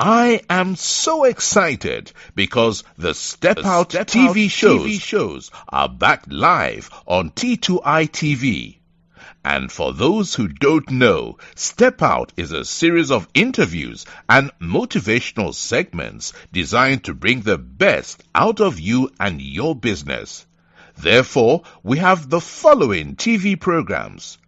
I am so excited because the Step Out TV shows are back live on T2I TV. And for those who don't know, Step Out is a series of interviews and motivational segments designed to bring the best out of you and your business. Therefore, we have the following TV programs.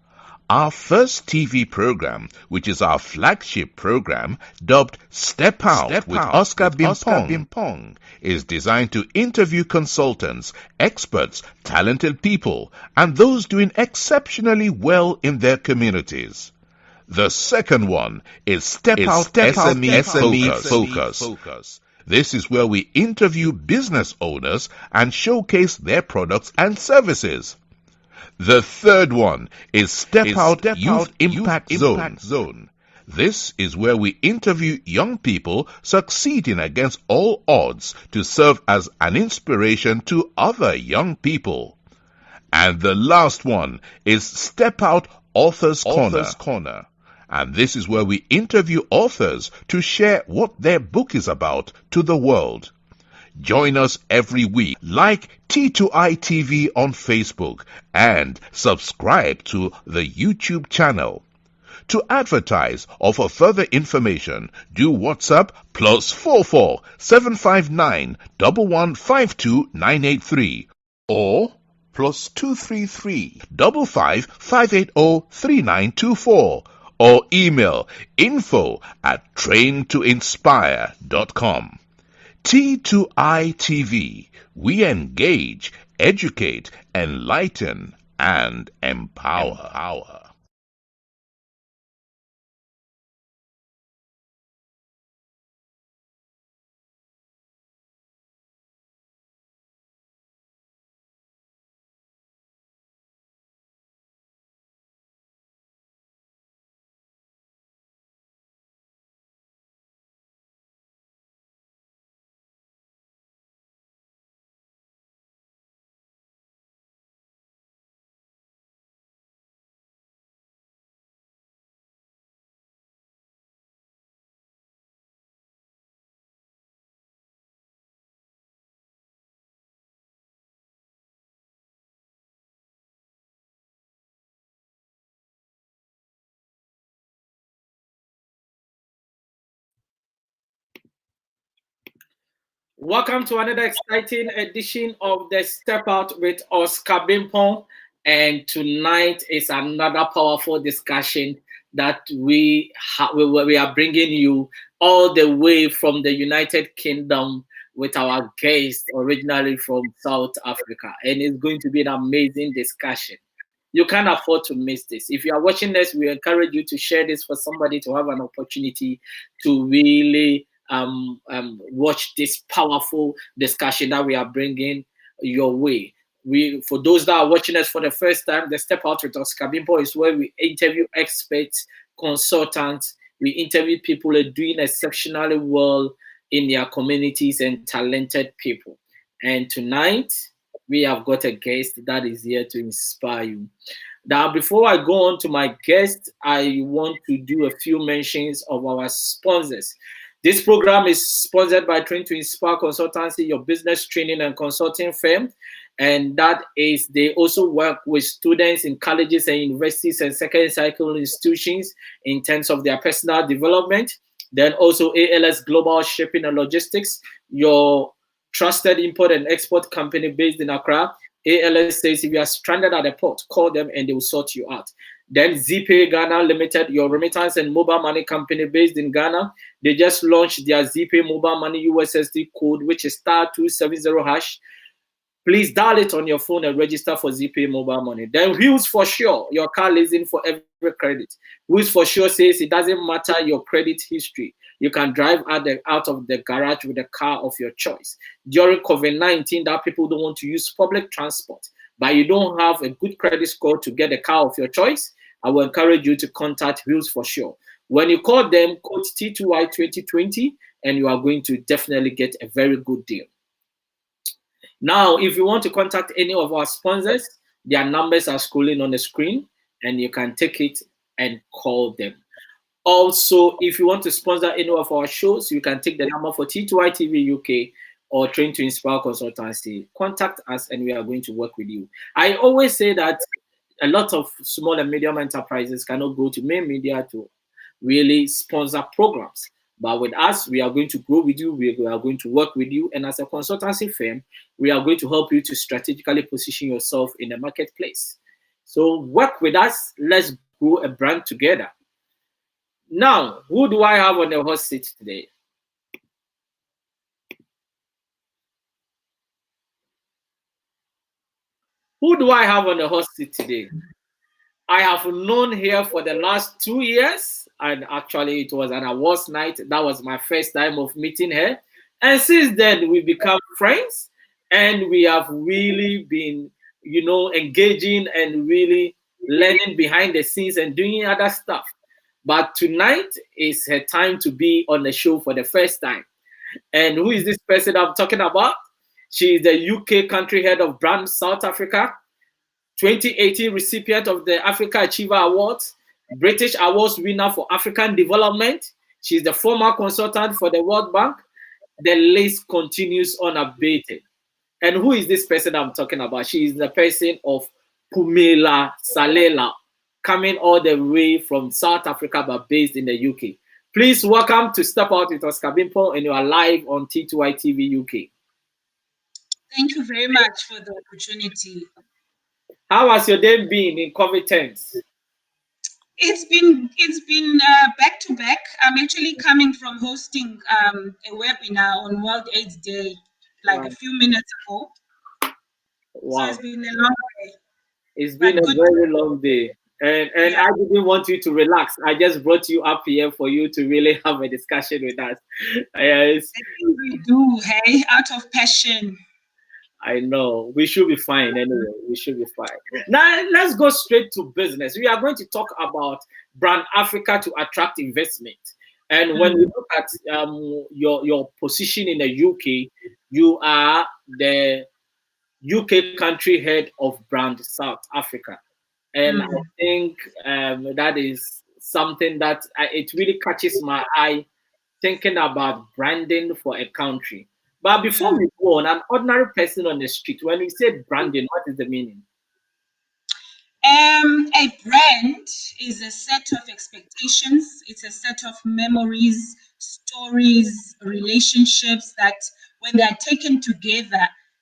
Our first TV program, which is our flagship program, dubbed Step Out with Oscar Bimpong, is designed to interview consultants, experts, talented people, and those doing exceptionally well in their communities. The second one is Step Out SME Focus. This is where we interview business owners and showcase their products and services. The third one is Step Out Youth Impact Zone. This is where we interview young people succeeding against all odds to serve as an inspiration to other young people. And the last one is Step Out Authors Corner. And this is where we interview authors to share what their book is about to the world. Join us every week. Like T2I TV on Facebook and subscribe to the YouTube channel. To advertise or for further information, do WhatsApp +44 759 1152 983 or +233 55 580 3924 or email info@traintoinspire.com. T2I TV, we engage, educate, enlighten, and empower. Welcome to another exciting edition of the Step Out with Oscar Bimpong. And tonight is another powerful discussion that we are bringing you all the way from the United Kingdom with our guest originally from South Africa. And it's going to be an amazing discussion. You can't afford to miss this. If you are watching this, we encourage you to share this for somebody to have an opportunity to really watch this powerful discussion that we are bringing your way. For those that are watching us for the first time, the Step Out with Oscar Bimpo is where we interview experts, consultants. We interview people who are doing exceptionally well in their communities and talented people. And tonight, we have got a guest that is here to inspire you. Now, before I go on to my guest, I want to do a few mentions of our sponsors. This program is sponsored by Train to Inspire Consultancy, your business training and consulting firm. And that is, they also work with students in colleges and universities and second cycle institutions in terms of their personal development. Then also ALS Global Shipping and Logistics, your trusted import and export company based in Accra. ALS says if you are stranded at a port, call them and they will sort you out. Then ZPay Ghana Limited, your remittance and mobile money company based in Ghana. They just launched their ZPay mobile money USSD code, which is *270#. Please dial it on your phone and register for ZPay mobile money. Then Wheels for Sure, your car leasing for every credit. Wheels for Sure says it doesn't matter your credit history. You can drive out of the garage with a car of your choice. During COVID-19, that people don't want to use public transport, but you don't have a good credit score to get a car of your choice, I will encourage you to contact Wheels for Sure. When you call them, code T2Y 2020, and you are going to definitely get a very good deal. Now, if you want to contact any of our sponsors, their numbers are scrolling on the screen, and you can take it and call them. Also, if you want to sponsor any of our shows, you can take the number for T2I TV UK or Train to Inspire Consultancy. Contact us and we are going to work with you. I always say that a lot of small and medium enterprises cannot go to main media to really sponsor programs. But with us, we are going to grow with you, we are going to work with you. And as a consultancy firm, we are going to help you to strategically position yourself in the marketplace. So work with us, let's grow a brand together. Now, who do I have on the hot seat today? Who do I have on the hot seat today? I have known her for the last 2 years, and actually, it was an awards night. That was my first time of meeting her. And since then, we become friends, and we have really been, engaging and really learning behind the scenes and doing other stuff. But tonight is her time to be on the show for the first time. And who is this person I'm talking about? She is the UK country head of brand South Africa, 2018 recipient of the Africa Achiever Awards, British Awards winner for African development. She is the former consultant for the World Bank. The list continues unabated. And who is this person I'm talking about? She is the person of Pumela Salela, coming all the way from South Africa but based in the UK. Please welcome to Step Out with Oscar Bimpo, and you are live on T2I TV UK. Thank you very much for the opportunity. How has your day been in COVID times? It's been back to back. I'm actually coming from hosting a webinar on World AIDS Day like Wow. a few minutes ago. Wow. So it's been a long day. It's been a very long day. And Yeah. I didn't want you to relax. I just brought you up here for you to really have a discussion with us. Yes. I think we do, hey, out of passion. I know. We should be fine anyway. We should be fine. Now, let's go straight to business. We are going to talk about Brand Africa to attract investment. And when we look at your position in the UK, you are the UK country head of Brand South Africa. And I think that is something that it really catches my eye thinking about branding for a country. But before we go on, an ordinary person on the street, when we say branding, what is the meaning? A brand is a set of expectations. It's a set of memories, stories, relationships that, when they are taken together,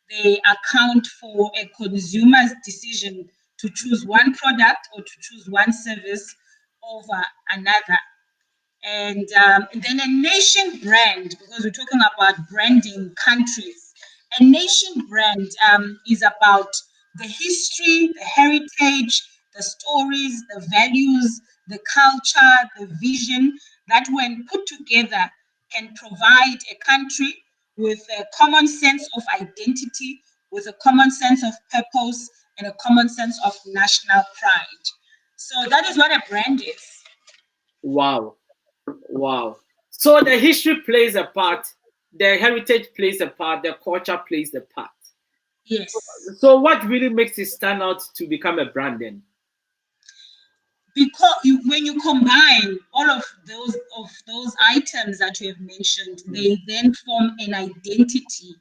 they account for a consumer's decision to choose one product or to choose one service over another. And then a nation brand, because we're talking about branding countries. A nation brand is about the history, the heritage, the stories, the values, the culture, the vision that, when put together, can provide a country with a common sense of identity, with a common sense of purpose, and a common sense of national pride. So that is what a brand is. Wow. Wow. So the history plays a part, the heritage plays a part, the culture plays a part. Yes. So what really makes it stand out to become a brand then? Because when you combine all of those items that you have mentioned, they then form an identity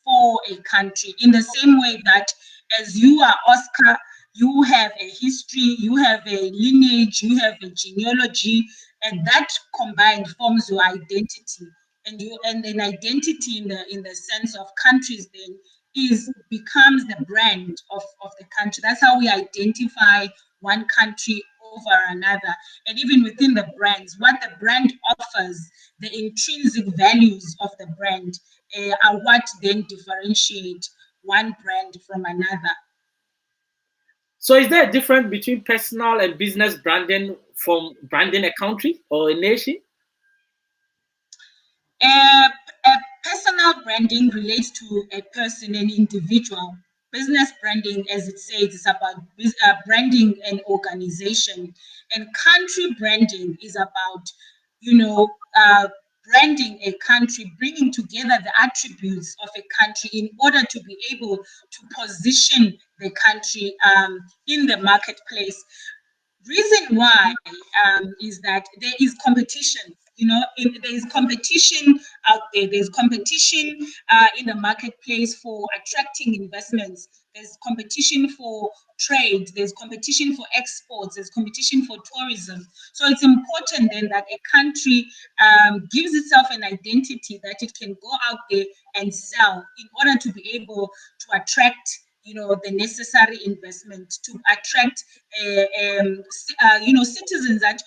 for a country. In the same way that, as you are Oscar, you have a history, you have a lineage, you have a genealogy, and that combined forms your identity. And an identity in the sense of countries then is becomes the brand of the country. That's how we identify one country over another. And even within the brands, what the brand offers, the intrinsic values of the brand are what then differentiate one brand from another. So is there a difference between personal and business branding from branding a country or a nation? A, a personal branding relates to a person, an individual. Business branding, as it says, is about branding an organization, and country branding is about, branding a country, bringing together the attributes of a country in order to be able to position the country in the marketplace. Reason why is that there is competition. There is competition out there. There's competition in the marketplace for attracting investments. There's competition for trade. There's competition for exports. There's competition for tourism. So it's important then that a country gives itself an identity that it can go out there and sell in order to be able to attract the necessary investment, to attract citizens that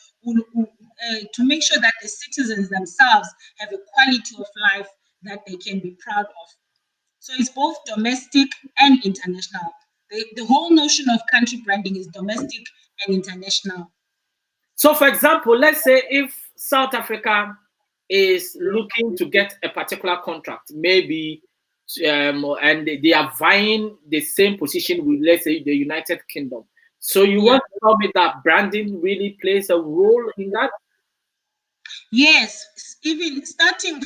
to make sure that the citizens themselves have a quality of life that they can be proud of. So it's both domestic and international. The whole notion of country branding is domestic and international. So, for example, let's say if South Africa is looking to get a particular contract, maybe, and they are vying the same position with, let's say, the United Kingdom. So, you want to tell me that branding really plays a role in that? Yes, even starting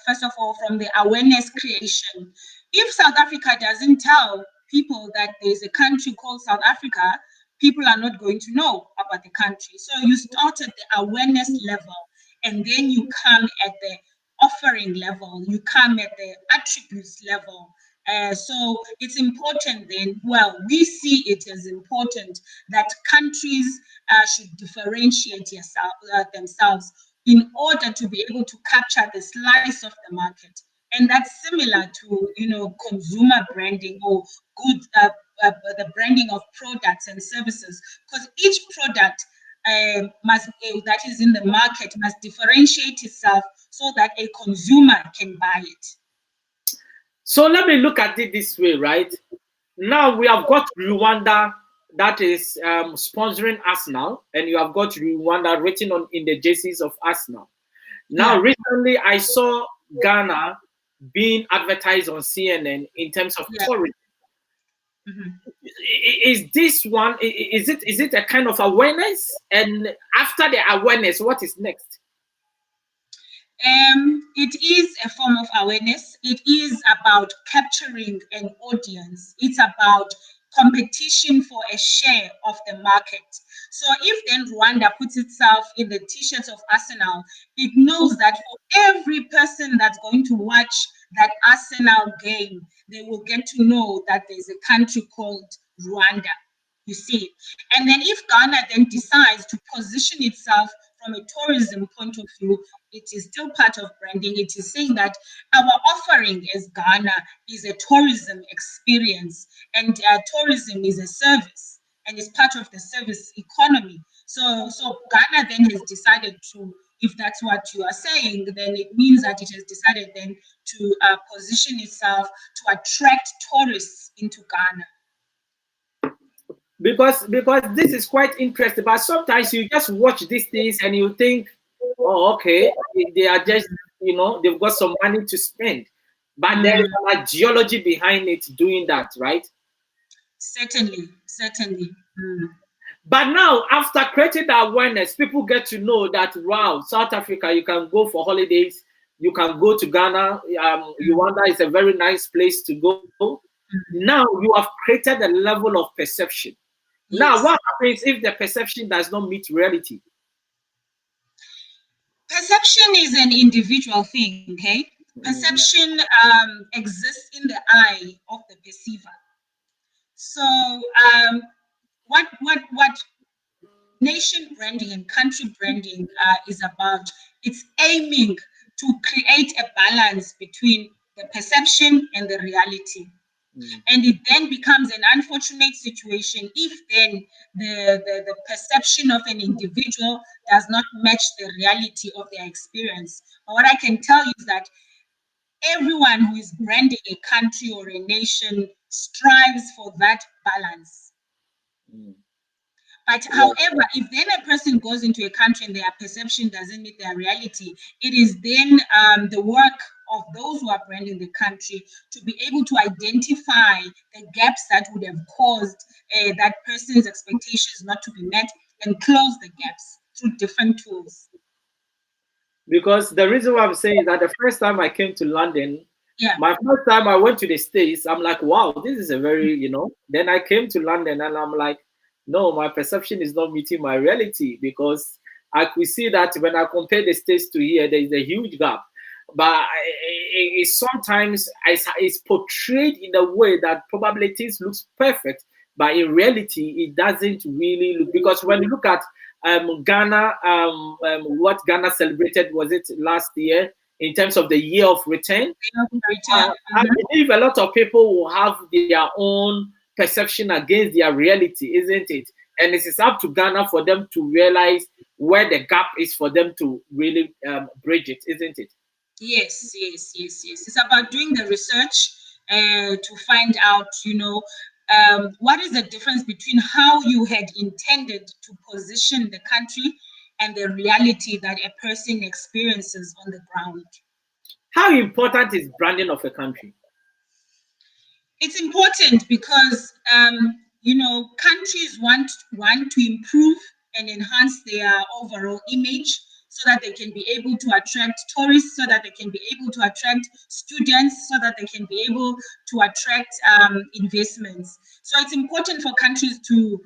first of all from the awareness creation. If South Africa doesn't tell people that there's a country called South Africa, people are not going to know about the country. So you start at the awareness level, and then you come at the offering level, you come at the attributes level. So it's important then, well, we see it as important that countries should differentiate themselves in order to be able to capture the slice of the market. And that's similar to, consumer branding or good, the branding of products and services, because each product that is in the market must differentiate itself so that a consumer can buy it. So let me look at it this way, right? Now we have got Rwanda that is sponsoring Arsenal, and you have got Rwanda written on in the jerseys of Arsenal. Now, recently I saw Ghana being advertised on CNN in terms of tourism. Mm-hmm. Is this one? Is it a kind of awareness? And after the awareness, what is next? It is a form of awareness. It is about capturing an audience. It's about competition for a share of the market. So if then Rwanda puts itself in the t-shirts of Arsenal, it knows that for every person that's going to watch that Arsenal game, they will get to know that there's a country called Rwanda. You see. And then if Ghana then decides to position itself from a tourism point of view, it is still part of branding. It is saying that our offering as Ghana is a tourism experience, and tourism is a service, and it's part of the service economy. So Ghana then has decided to, if that's what you are saying, then it means that it has decided then to position itself to attract tourists into Ghana. Because this is quite interesting, but sometimes you just watch these things and you think, oh, okay, they are just, they've got some money to spend, but there is a geology behind it doing that, right? Certainly. But now, after creating the awareness, people get to know that, wow, South Africa, you can go for holidays, you can go to Ghana, Rwanda is a very nice place to go. Now you have created a level of perception. Yes. Now, what happens if the perception does not meet reality? Perception is an individual thing, okay? Perception exists in the eye of the perceiver. So, what nation branding and country branding is about, it's aiming to create a balance between the perception and the reality. And it then becomes an unfortunate situation if then the perception of an individual does not match the reality of their experience. But what I can tell you is that everyone who is branding a country or a nation strives for that balance. But however, if then a person goes into a country and their perception doesn't meet their reality, it is then the work of those who are branding the country to be able to identify the gaps that would have caused that person's expectations not to be met and close the gaps through different tools. Because the reason why I'm saying that the first time I came to London, my first time I went to the States, I'm like, wow, this is a very, then I came to London and I'm like, no, my perception is not meeting my reality, because I could see that when I compare the states to here, there is a huge gap. But sometimes it's portrayed in a way that probabilities looks perfect, but in reality, it doesn't really look. Because when you look at Ghana, what Ghana celebrated, was it last year, in terms of the year of return? I believe a lot of people will have their own perception against their reality, isn't it? And it is up to Ghana for them to realize where the gap is for them to really bridge it, isn't it? Yes. It's about doing the research to find out, what is the difference between how you had intended to position the country and the reality that a person experiences on the ground. How important is branding of a country? It's important because countries want to improve and enhance their overall image so that they can be able to attract tourists, so that they can be able to attract students, so that they can be able to attract investments. So it's important for countries to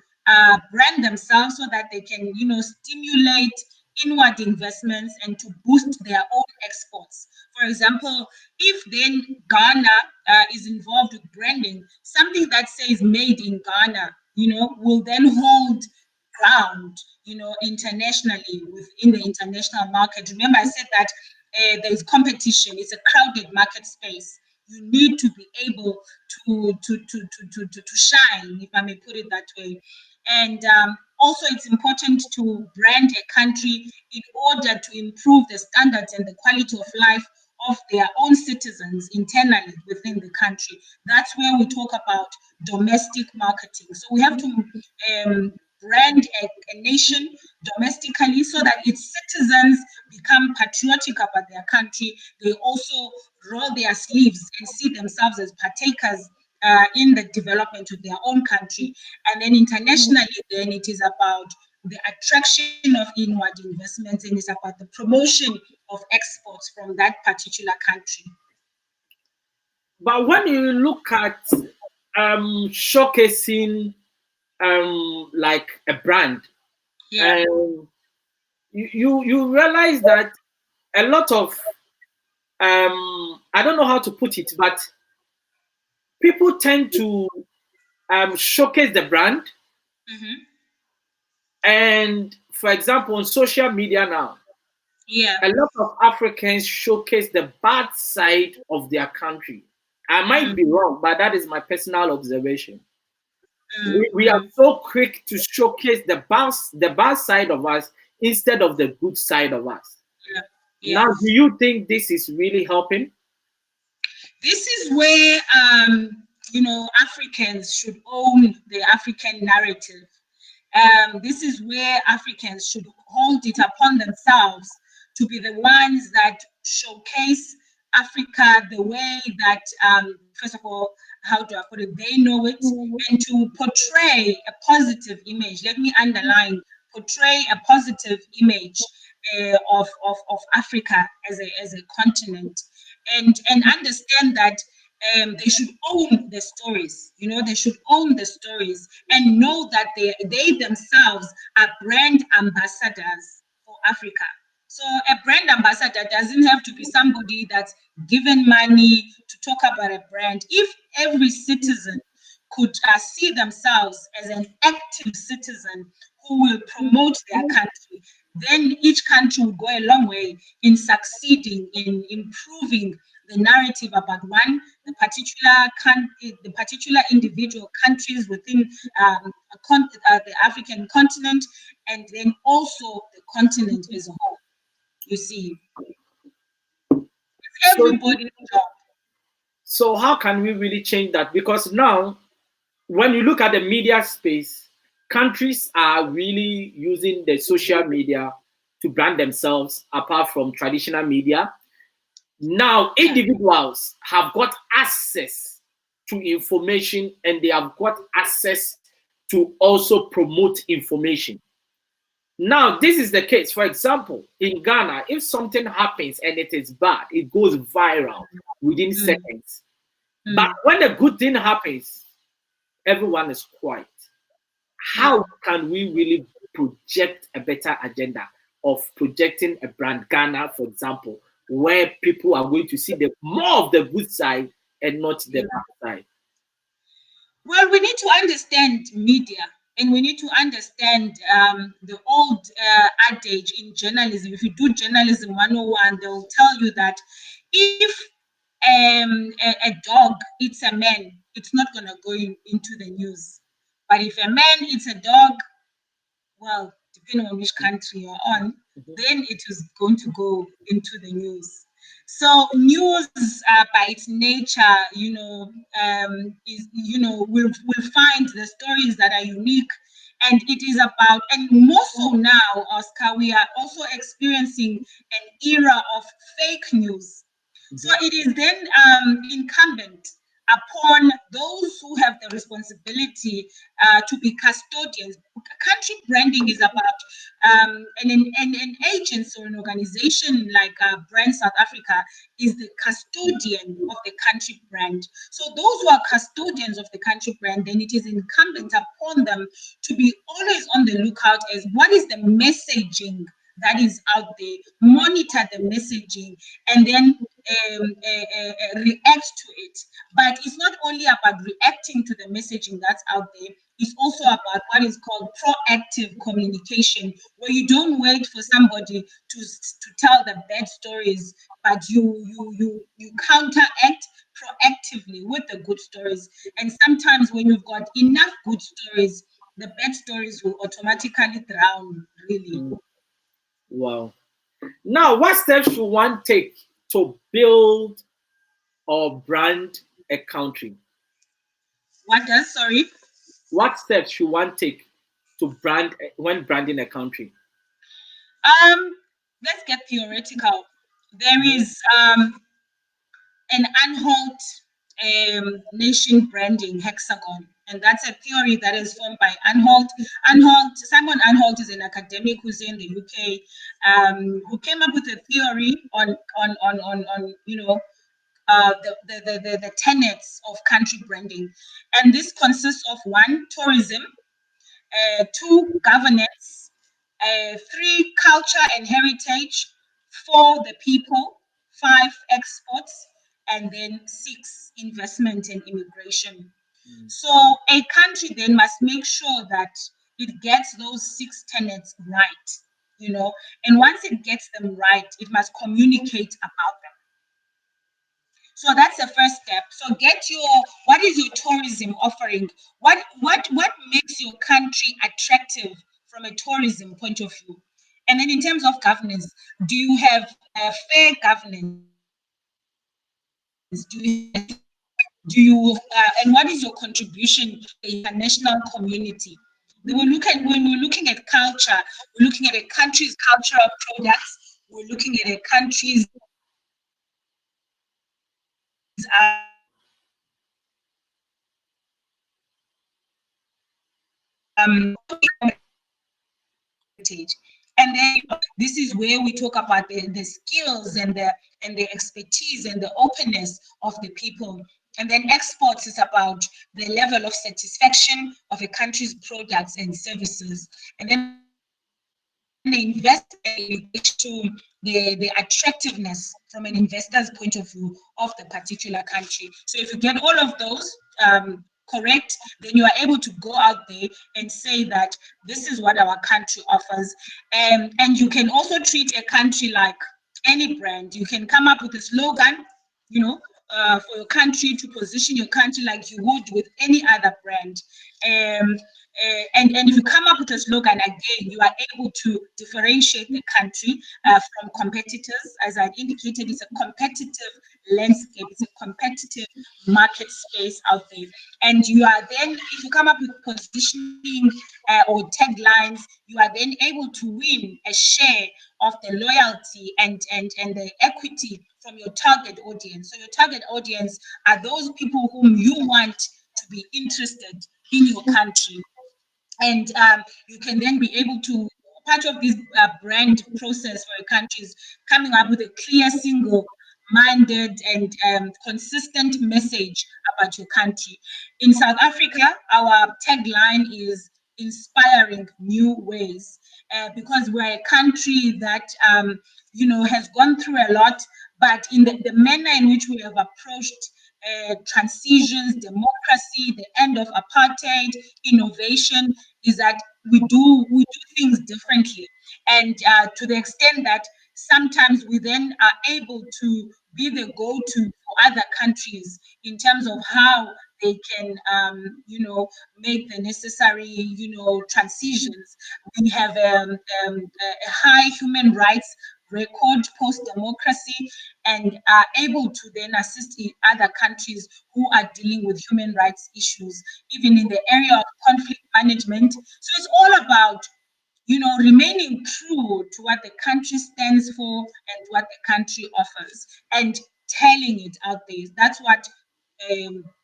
brand themselves so that they can, stimulate inward investments and to boost their own exports. For example, if then Ghana is involved with branding, something that says made in Ghana, will then hold ground, internationally within the international market. Remember, I said that there is competition. It's a crowded market space. You need to be able to shine, if I may put it that way. And also, it's important to brand a country in order to improve the standards and the quality of life of their own citizens internally within the country. That's where we talk about domestic marketing. So we have to brand a nation domestically so that its citizens become patriotic about their country. They also roll their sleeves and see themselves as partakers in the development of their own country. And then internationally, then it is about the attraction of inward investments, and it's about the promotion of exports from that particular country. But when you look at showcasing like a brand, Yeah. You realize that a lot of I don't know how to put it, but people tend to showcase the brand. Mm-hmm. And for example, on social media now, Yeah. a lot of Africans showcase the bad side of their country. I might be wrong, but that is my personal observation. We are so quick to showcase the bad side of us instead of the good side of us. Yeah. Now, do you think this is really helping? This is where Africans should own the African narrative. This is where Africans should hold it upon themselves to be the ones that showcase Africa the way that, first of all, how do I put it? They know it, and to portray a positive image. Let me underline: portray a positive image of Africa as a continent, and understand that they should own the stories. They should own the stories and know that they themselves are brand ambassadors for Africa. So a brand ambassador doesn't have to be somebody that's given money to talk about a brand. If every citizen could see themselves as an active citizen who will promote their country, then each country will go a long way in succeeding in improving the narrative about the particular individual countries within the African continent, and then also the continent as a whole. You see, it's everybody's job. So how can we really change that? Because now, when you look at the media space, countries are really using the social media to brand themselves apart from traditional media. Now, individuals have got access to information, and they have got access to also promote information. Now, this is the case. For example, in Ghana, if something happens and it is bad, it goes viral within seconds. But when a good thing happens, everyone is quiet. how can we really project a better agenda of projecting a brand, Ghana, for example, where people are going to see the more of the good side and not the bad side? Well, we need to understand media, and we need to understand the old adage in journalism. If you do journalism 101, they'll tell you that if a dog eats a man, it's not going to go into the news. But if a man eats a dog, well, depending on which country you're on, then it is going to go into the news. So news, by its nature, is will find the stories that are unique, and it is about, and more so now, Oscar, we are also experiencing an era of fake news. So it is then incumbent upon those who have the responsibility to be custodians. Country branding is about an agency or an organization like Brand South Africa is the custodian of the country brand. So those who are custodians of the country brand, then it is incumbent upon them to be always on the lookout as what is the messaging that is out there, monitor the messaging, and then react to it. But it's not only about reacting to the messaging that's out there, it's also about what is called proactive communication, where you don't wait for somebody to tell the bad stories, but you counteract proactively with the good stories. And sometimes when you've got enough good stories, the bad stories will automatically drown, really. Wow. Now, what steps should one take to build or brand a country? What does, sorry? What steps should one take to brand when branding a country? Um, let's get theoretical. There is an Anhalt nation branding hexagon, and that's a theory that is formed by Anhalt. Simon Anhalt is an academic who's in the UK, who came up with a theory on the tenets of country branding, and this consists of one, tourism, two, governance, three, culture and heritage, four, the people, five, exports, and then six, investment and immigration. So a country then must make sure that it gets those six tenets right, and once it gets them right, it must communicate about them. So that's the first step. So get what is your tourism offering? What makes your country attractive from a tourism point of view? And then in terms of governance, do you have fair governance? And what is your contribution to the international community? When we're looking at culture, we're looking at a country's cultural products, we're looking at a country's and then this is where we talk about the skills and the expertise and the openness of the people. And then exports is about the level of satisfaction of a country's products and services. And then the investment to the attractiveness from an investor's point of view of the particular country. So if you get all of those correct, then you are able to go out there and say that this is what our country offers. And you can also treat a country like any brand. You can come up with a slogan, for your country, to position your country like you would with any other brand. And if you come up with a slogan, again, you are able to differentiate the country from competitors. As I indicated, it's a competitive landscape, it's a competitive market space out there. And you are then, if you come up with positioning or taglines, you are then able to win a share of the loyalty and the equity from your target audience. So your target audience are those people whom you want to be interested in your country. And you can then be able to, part of this brand process for a country is coming up with a clear, single-minded and consistent message about your country. In South Africa, our tagline is inspiring new ways, because we're a country that has gone through a lot, but in the manner in which we have approached transitions, democracy, the end of apartheid, innovation, is that we do things differently, and to the extent that sometimes we then are able to be the go-to for other countries in terms of how they can, make the necessary, transitions. We have a high human rights record post-democracy, and are able to then assist in other countries who are dealing with human rights issues, even in the area of conflict management. So it's all about remaining true to what the country stands for and what the country offers, and telling it out there. That's what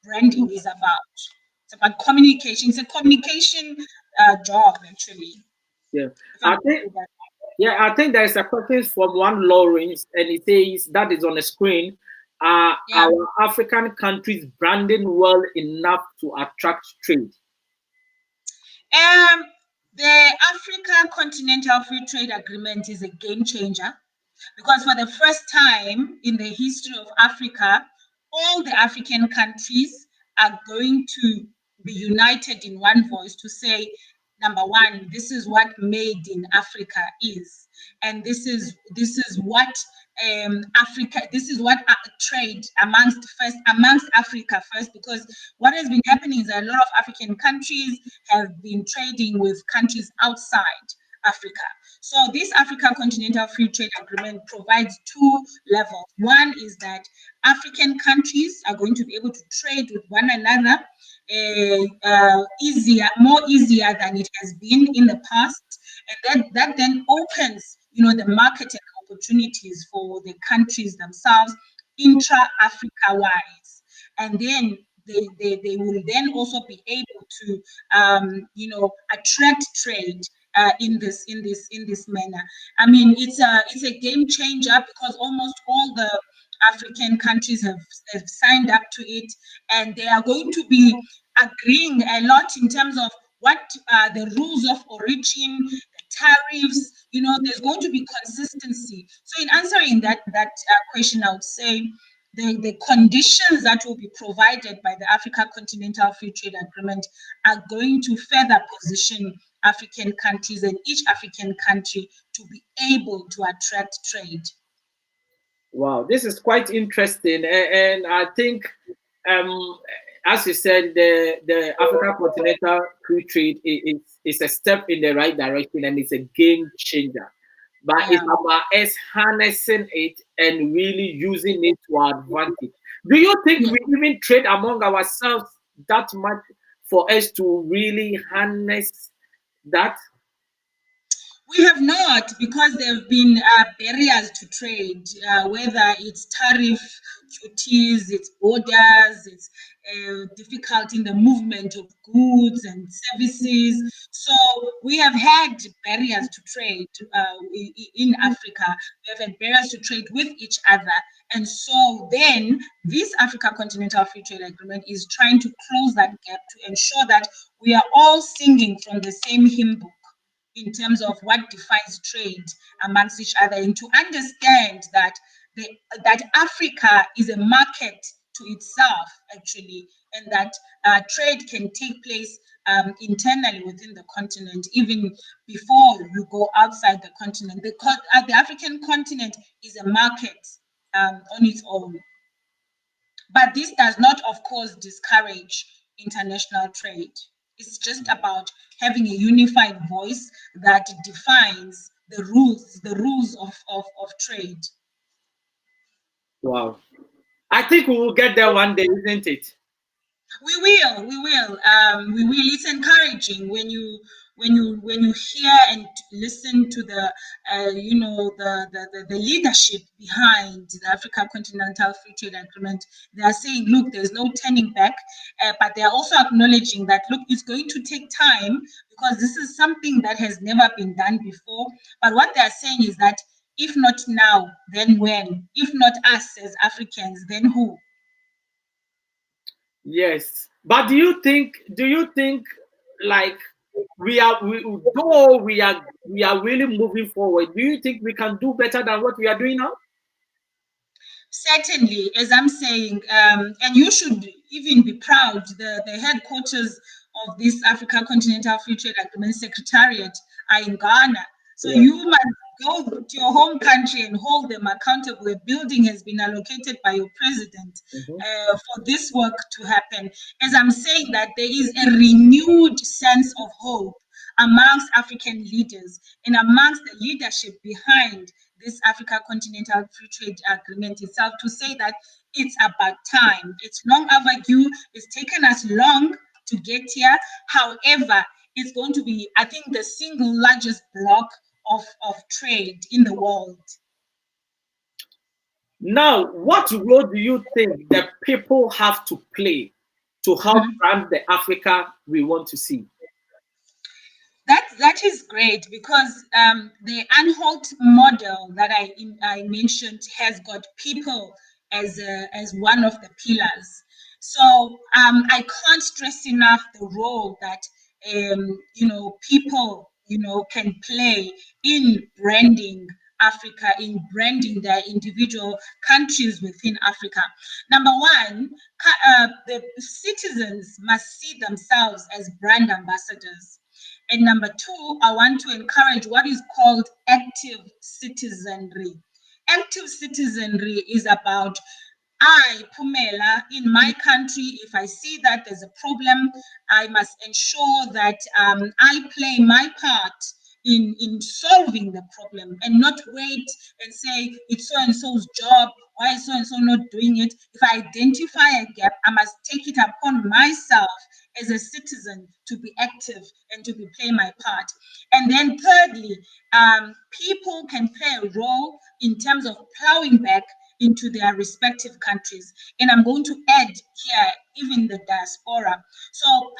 branding is about. It's about communication. It's a communication job, actually. Yeah, If I I could think put that. I think there is a question from one Lawrence, and it says that is on the screen. Are Yeah. our African countries branding well enough to attract trade? Um, the Africa Continental Free Trade Agreement is a game changer, because for the first time in the history of Africa, all the African countries are going to be united in one voice to say, number one, this is what made in Africa is, and this is what Africa, this is what trade amongst Africa first, because what has been happening is that a lot of African countries have been trading with countries outside Africa. So this Africa Continental Free Trade Agreement provides two levels. One is that African countries are going to be able to trade with one another more easier than it has been in the past, and that then opens, the market and opportunities for the countries themselves, intra-Africa wise, and then they will then also be able to attract trade in this manner. I mean, it's a game changer, because almost all the African countries have signed up to it, and they are going to be agreeing a lot in terms of what are the rules of origin, the tariffs. There's going to be consistency. So in answering that question, I would say the conditions that will be provided by the Africa Continental Free Trade Agreement are going to further position African countries and each African country to be able to attract trade. Wow, this is quite interesting, and I think, um, as you said, the African Continental Free Trade is a step in the right direction, and it's a game changer. But it's Yeah. about us harnessing it and really using it to our advantage. Do you think Yeah. we even trade among ourselves that much for us to really harness that? We have not, because there have been barriers to trade, whether it's tariff duties, it's borders, it's difficult in the movement of goods and services. So we have had barriers to trade in Africa. We have had barriers to trade with each other. And so then this Africa Continental Free Trade Agreement is trying to close that gap to ensure that we are all singing from the same hymn book in terms of what defines trade amongst each other, and to understand that that Africa is a market to itself, actually, and that trade can take place internally within the continent, even before you go outside the continent. The African continent is a market on its own. But this does not, of course, discourage international trade. It's just about having a unified voice that defines the rules of trade. Wow. I think we will get there one day, isn't it? We will. It's encouraging when you hear and listen to the leadership behind the Africa Continental Free Trade Agreement. They are saying, look, there's no turning back, but they are also acknowledging that, look, it's going to take time, because this is something that has never been done before. But what they are saying is that if not now, then when? If not us as Africans, then who? Yes. But do you think like though we are really moving forward, do you think we can do better than what we are doing now? Certainly, as I'm saying, and you should even be proud, the headquarters of this Africa Continental Free Trade Agreement Secretariat are in Ghana. So Yeah. you must go to your home country and hold them accountable. A building has been allocated by your president Mhm. for this work to happen. As I'm saying that, there is a renewed sense of hope amongst African leaders and amongst the leadership behind this Africa Continental Free Trade Agreement itself, to say that it's about time. It's long overdue. It's taken us long to get here. However, it's going to be, I think, the single largest block of trade in the world. Now, what role do you think the people have to play to help Mhm. brand the Africa we want to see? That is great, because the Anholt model that I mentioned has got people as one of the pillars. So I can't stress enough the role that people can play in branding Africa, in branding their individual countries within Africa. Number one, the citizens must see themselves as brand ambassadors. And number two, I want to encourage what is called active citizenry. Active citizenry is about, I, Pumela, in my country, if I see that there's a problem, I must ensure that I play my part in solving the problem, and not wait and say it's so and so's job. Why is so and so not doing it? If I identify a gap, I must take it upon myself as a citizen to be active and to be play my part. And then thirdly, people can play a role in terms of plowing back into their respective countries. And I'm going to add here even the diaspora. So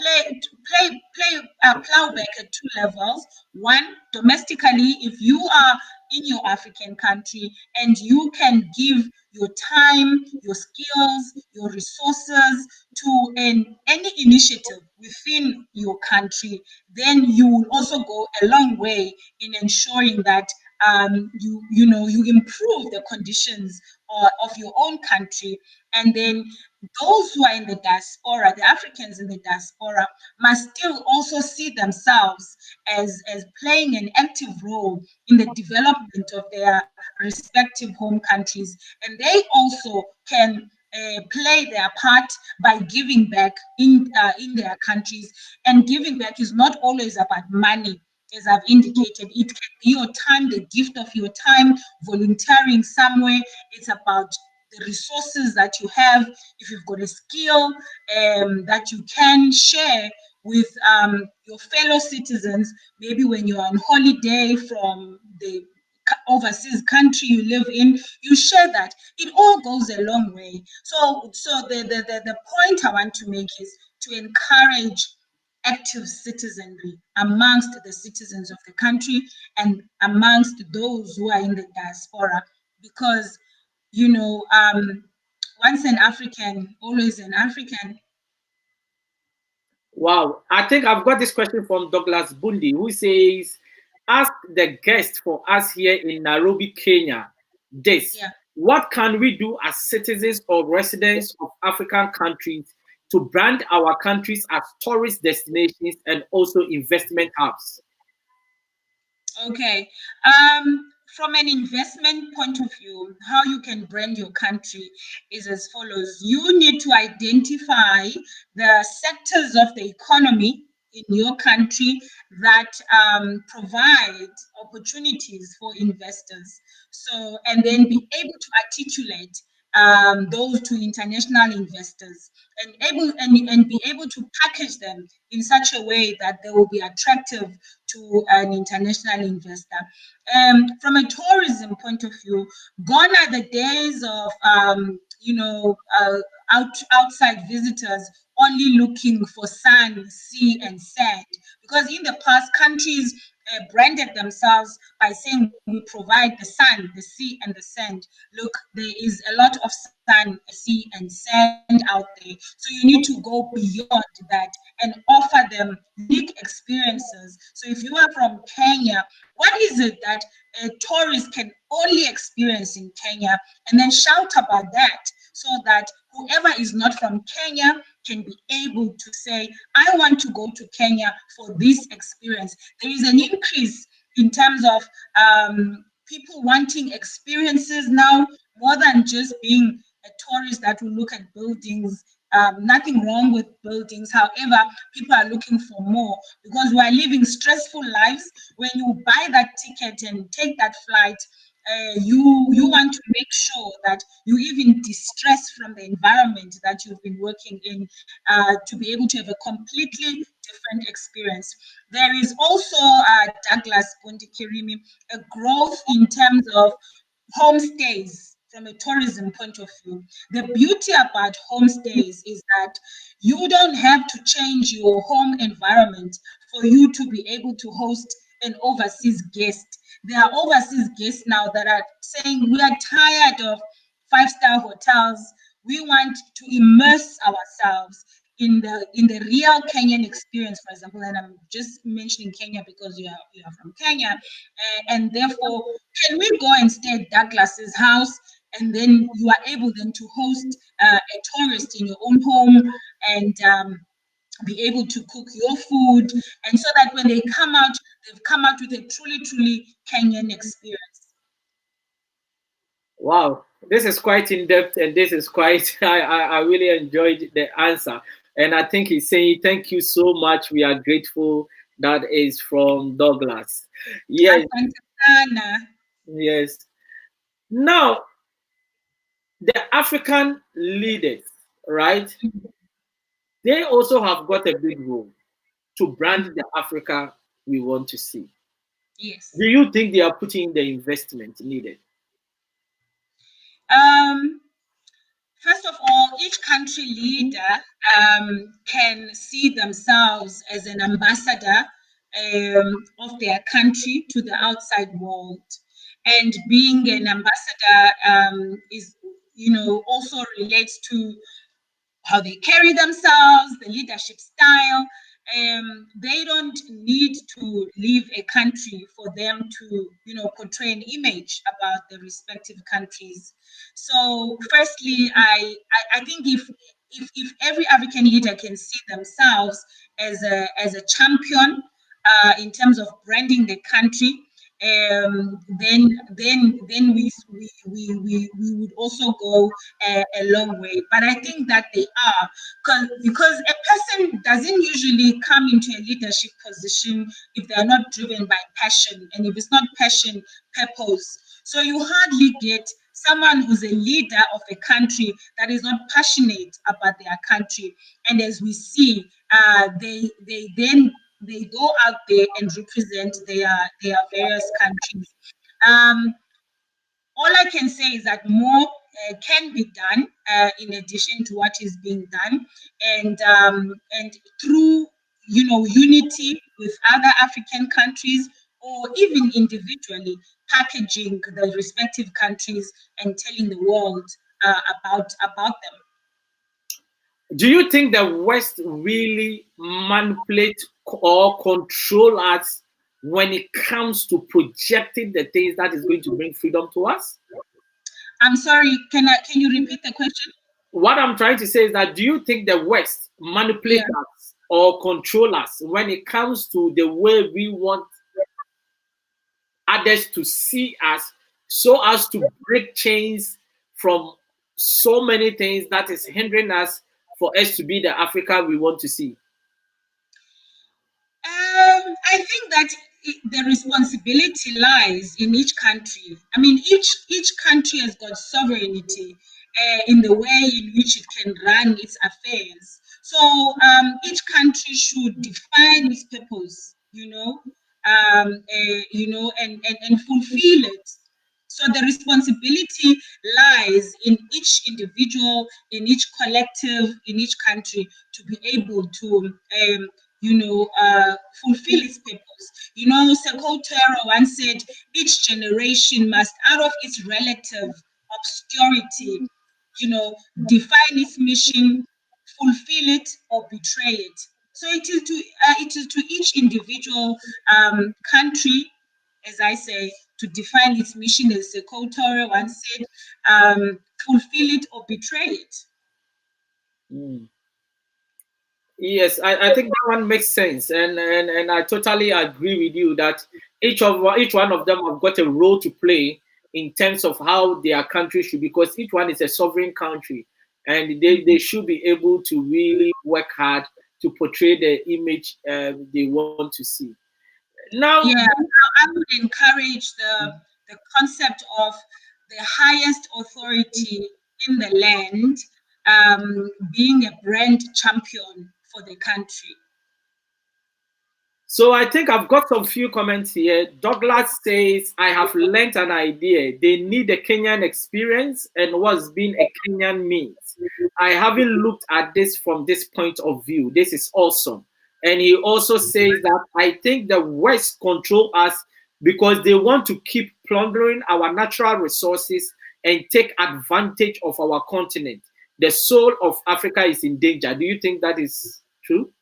plow back at two levels. One, domestically, if you are in your African country and you can give your time, your skills, your resources to any initiative within your country, then you will also go a long way in ensuring that you improve the conditions of your own country. And then those who are in the diaspora, the Africans in the diaspora, must still also see themselves as playing an active role in the development of their respective home countries. And they also can play their part by giving back in their countries. And giving back is not always about money, as I've indicated. It can be your time, the gift of your time, volunteering somewhere. It's about the resources that you have. If you've got a skill that you can share with your fellow citizens, maybe when you're on holiday from the overseas country you live in, you share that. It all goes a long way. So the point I want to make is to encourage active citizenry amongst the citizens of the country and amongst those who are in the diaspora, because once an African, always an African. Wow. I think I've got this question from Douglas Bundi, who says, ask the guest for us here in Nairobi, Kenya, this. Yeah. What can we do as citizens or residents of African countries to brand our countries as tourist destinations and also investment hubs? Okay. From an investment point of view, how you can brand your country is as follows. You need to identify the sectors of the economy in your country that provide opportunities for investors. So, and then be able to articulate those to international investors, and be able to package them in such a way that they will be attractive to an international investor. From a tourism point of view, gone are the days of outside visitors only looking for sun, sea, and sand. Because in the past, countries branded themselves by saying we provide the sun, the sea, and the sand. Look, there is a lot of sun, sea, and sand out there. So you need to go beyond that and offer them unique experiences. So if you are from Kenya, what is it that tourists can only experience in Kenya? And then shout about that so that whoever is not from Kenya can be able to say, I want to go to Kenya for this experience. There is an increase in terms of people wanting experiences now more than just being a tourist that will look at buildings. Nothing wrong with buildings. However, people are looking for more because we are living stressful lives. When you buy that ticket and take that flight, you want to make sure that you even distress from the environment that you've been working in to be able to have a completely different experience. There is also, Douglas Bondikirimi, a growth in terms of homestays from a tourism point of view. The beauty about homestays is that you don't have to change your home environment for you to be able to host an overseas guest. There are overseas guests now that are saying we are tired of five-star hotels. We want to immerse ourselves in the real Kenyan experience, for example. And I'm just mentioning Kenya because you are from Kenya, and therefore, can we go and stay at Douglas's house, and then you are able then to host a tourist in your own home and be able to cook your food, and so that when they come out, they've come out with a truly Kenyan experience. Wow, this is quite in depth, and this is quite. I really enjoyed the answer, and I think he's saying thank you so much. We are grateful. That is from Douglas. Yes, Asante sana. yes. Now, the African leaders, right? They also have got a big role to brand the Africa we want to see. Yes. Do you think they are putting the investment needed? Um, First of all, each country leader can see themselves as an ambassador of their country to the outside world. And being an ambassador is, also relates to how they carry themselves, the leadership style. They don't need to leave a country for them to, portray an image about the respective countries. So, firstly, I think if every African leader can see themselves as a champion in terms of branding the country, then we would also go a long way. But I think that they are, because a person doesn't usually come into a leadership position if they are not driven by passion, and if it's not passion, purpose. So you hardly get someone who's a leader of a country that is not passionate about their country. And as we see, they go out there and represent their various countries. Um, all I can say is that more can be done in addition to what is being done, and through unity with other African countries, or even individually packaging the respective countries and telling the world about them. Do you think the West really manipulate or control us when it comes to projecting the things that is going to bring freedom to us? I'm sorry. Can you repeat the question? What I'm trying to say is that do you think the West manipulate Yeah. us or control us when it comes to the way we want others to see us, so as to break chains from so many things that is hindering us for us to be the Africa we want to see? I think that the responsibility lies in each country. I mean, each country has got sovereignty in the way in which it can run its affairs. So each country should define its purpose, and fulfill it. So the responsibility lies in each individual, in each collective, in each country to be able to, fulfill its purpose. Sekou Tero once said, each generation must, out of its relative obscurity, define its mission, fulfill it, or betray it. So it is to each individual country, as I say, to define its mission, as Sekou Toro once said, fulfill it or betray it. Mm. Yes, I think that one makes sense, and I totally agree with you that each one of them have got a role to play in terms of how their country should, because each one is a sovereign country, and they should be able to really work hard to portray the image they want to see. Now, Yeah, I would encourage the concept of the highest authority in the land being a brand champion for the country. so I think I've got some few comments here. Douglas says, I have learnt an idea. They need a Kenyan experience and what's being a Kenyan means. I haven't looked at this from this point of view. This is awesome. And he also says that I think the West control us because they want to keep plundering our natural resources and take advantage of our continent. The soul of Africa is in danger. Do you think that is true?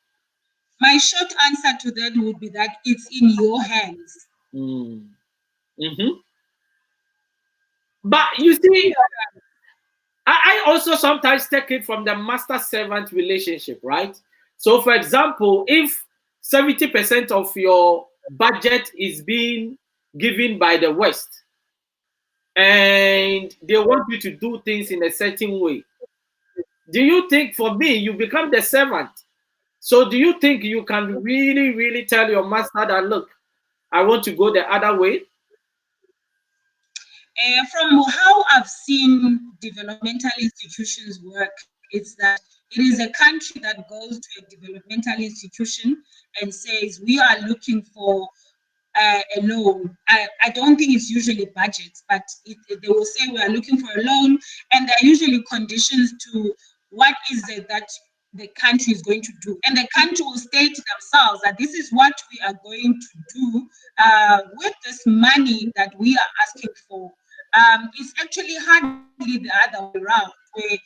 My short answer to that would be that it's in your hands. Mm. Mm-hmm. But you see, I also sometimes take it from the master servant relationship, right? So, for example, if 70% of your budget is being given by the West and they want you to do things in a certain way, do you think, for me, you become the servant? So, do you think you can really, really tell your master that, look, I want to go the other way? From how I've seen developmental institutions work, it's that it is a country that goes to a developmental institution and says, we are looking for a loan. I don't think it's usually budgets, but they will say we are looking for a loan, and there are usually conditions to what is it that the country is going to do. And the country will state themselves that this is what we are going to do with this money that we are asking for. It's actually hardly the other way around, where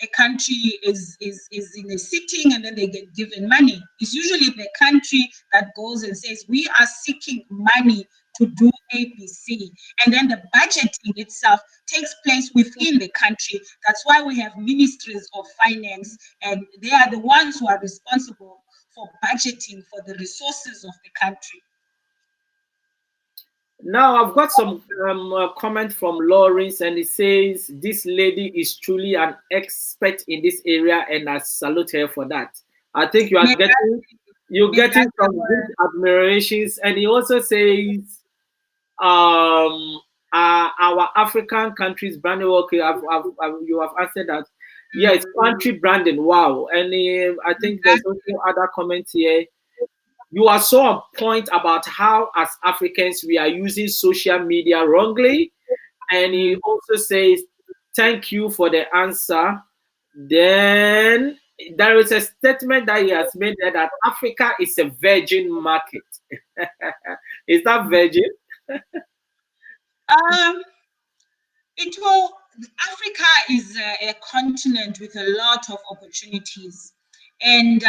a country is in a sitting and then they get given money. It's usually the country that goes and says, we are seeking money to do ABC. And then the budgeting itself takes place within the country. That's why we have ministries of finance, and they are the ones who are responsible for budgeting for the resources of the country. Now I've got some comment from Lawrence, and it says this lady is truly an expert in this area, and I salute her for that. I think you're getting some good admirations, and he also says our African countries branding. Okay, you have answered that. Yeah, it's country branding. Wow, and I think there's also other comments here. You are so on point about how, as Africans, we are using social media wrongly. And he also says, thank you for the answer. Then there is a statement that he has made there that Africa is a virgin market. Is that virgin? Um, it will. Africa is a continent with a lot of opportunities. And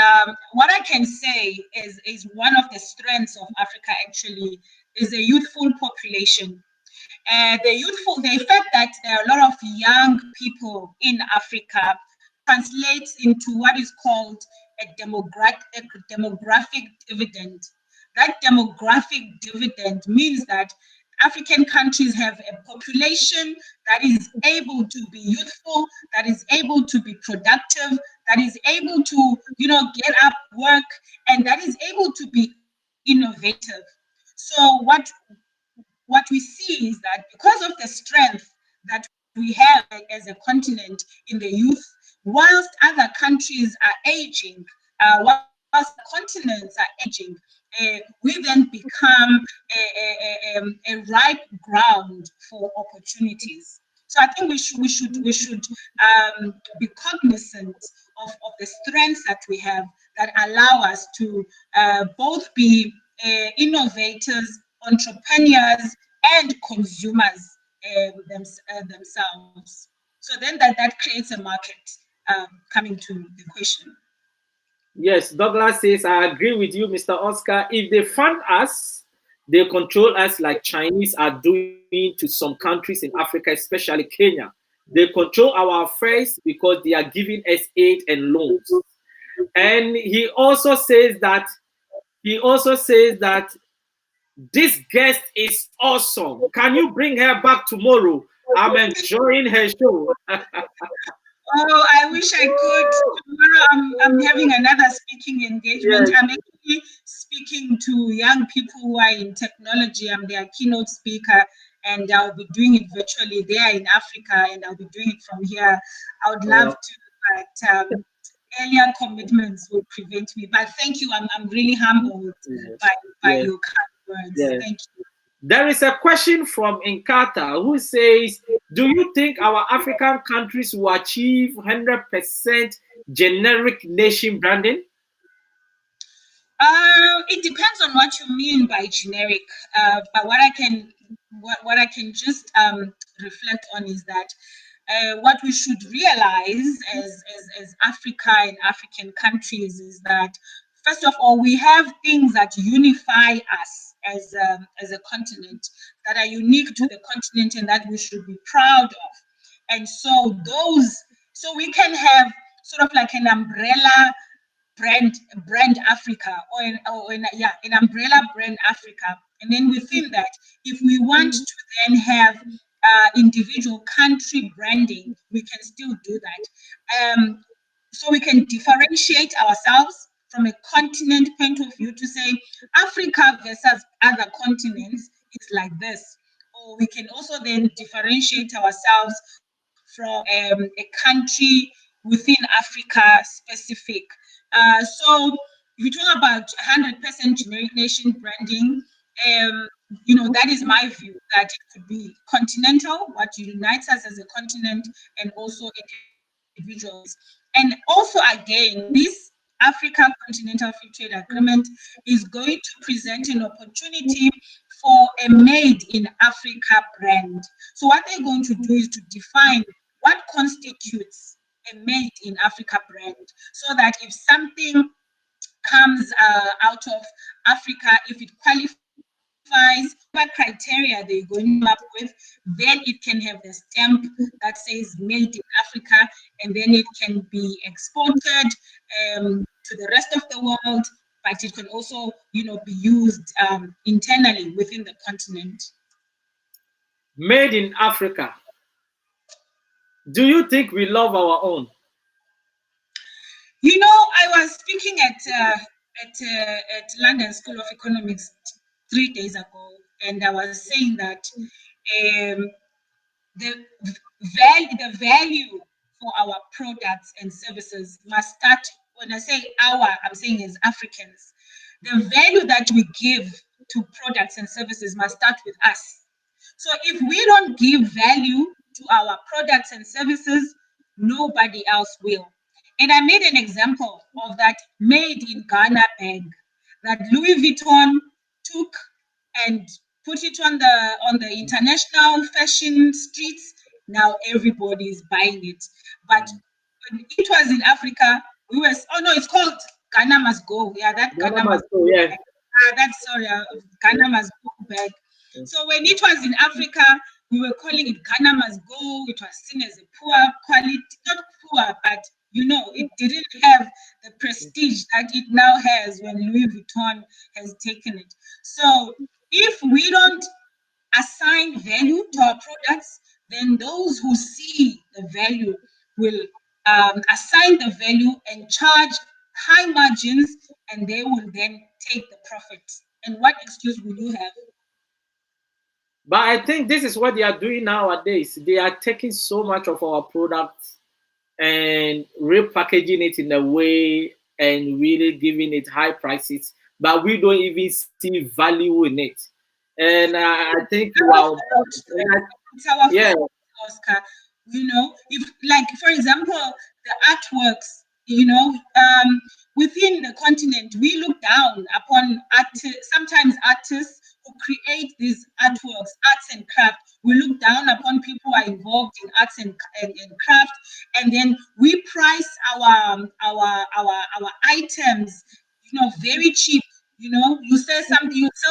what I can say is one of the strengths of Africa actually is a youthful population. The fact that there are a lot of young people in Africa translates into what is called a demographic dividend. That demographic dividend means that African countries have a population that is able to be youthful, that is able to be productive, that is able to, get up, work, and that is able to be innovative. So what we see is that because of the strength that we have as a continent in the youth, whilst other countries are aging, whilst continents are aging, we then become a ripe ground for opportunities. So I think we should be cognizant of the strengths that we have that allow us to both be innovators, entrepreneurs, and consumers themselves. So then that creates a market. Coming to the question. Yes, Douglas says, I agree with you, Mr. Oscar. If they fund us, they control us like Chinese are doing to some countries in Africa, especially Kenya. They control our affairs because they are giving us aid and loans. And he also says that this guest is awesome. Can you bring her back tomorrow? I'm enjoying her show. Oh, I wish I could. Tomorrow I'm having another speaking engagement. Yes. I'm actually speaking to young people who are in technology. I'm their keynote speaker, and I'll be doing it virtually. They are in Africa, and I'll be doing it from here. I would love to, but earlier commitments will prevent me. But thank you. I'm really humbled by Yes. your kind words. Yes. Thank you. There is a question from Inkata who says, do you think our African countries will achieve 100% generic nation branding? It depends on what you mean by generic. But what I can just reflect on is that what we should realize as Africa and African countries is that first of all, we have things that unify us as a continent that are unique to the continent and that we should be proud of. And so we can have sort of like an umbrella brand Africa, an umbrella brand Africa. And then within that, if we want to then have individual country branding, we can still do that. So we can differentiate ourselves from a continent point of view to say Africa versus other continents is like this. Or we can also then differentiate ourselves from a country within Africa specific. So if you talk about 100% generic nation branding, that is my view that it could be continental, what unites us as a continent, and also individuals. And also, again, this Africa Continental Free Trade Agreement is going to present an opportunity for a made in Africa brand. So, what they're going to do is to define what constitutes a made in Africa brand so that if something comes out of Africa, if it qualifies, whatever criteria they're going to come up with, then it can have the stamp that says made in Africa, and then it can be exported to the rest of the world, but it can also, be used internally within the continent. Made in Africa. Do you think we love our own? I was speaking at London School of Economics 3 days ago, and I was saying that the value for our products and services must start. When I say our, I'm saying as Africans, the value that we give to products and services must start with us. So if we don't give value to our products and services, nobody else will. And I made an example of that made in Ghana bag that Louis Vuitton took and put it on the international fashion streets. Now everybody is buying it. But when it was in Africa, it's called Ghana Must Go. Yeah, that Ghana Must Go. Yeah. Ghana Must Go bag. So when it was in Africa, we were calling it Ghana Must Go. It was seen as a poor quality, not poor, but it didn't have the prestige that it now has when Louis Vuitton has taken it. So if we don't assign value to our products, then those who see the value will assign the value and charge high margins, and they will then take the profits. And what excuse will you have? But I think this is what they are doing nowadays. They are taking so much of our products and repackaging it in a way and really giving it high prices, but we don't even see value in it. And I think, wow, It's our yeah. fault, Oscar. If, like, for example, the artworks, within the continent, we look down upon sometimes artists who create these artworks, arts and craft. We look down upon people who are involved in arts and craft, and then we price our items, very cheap. You sell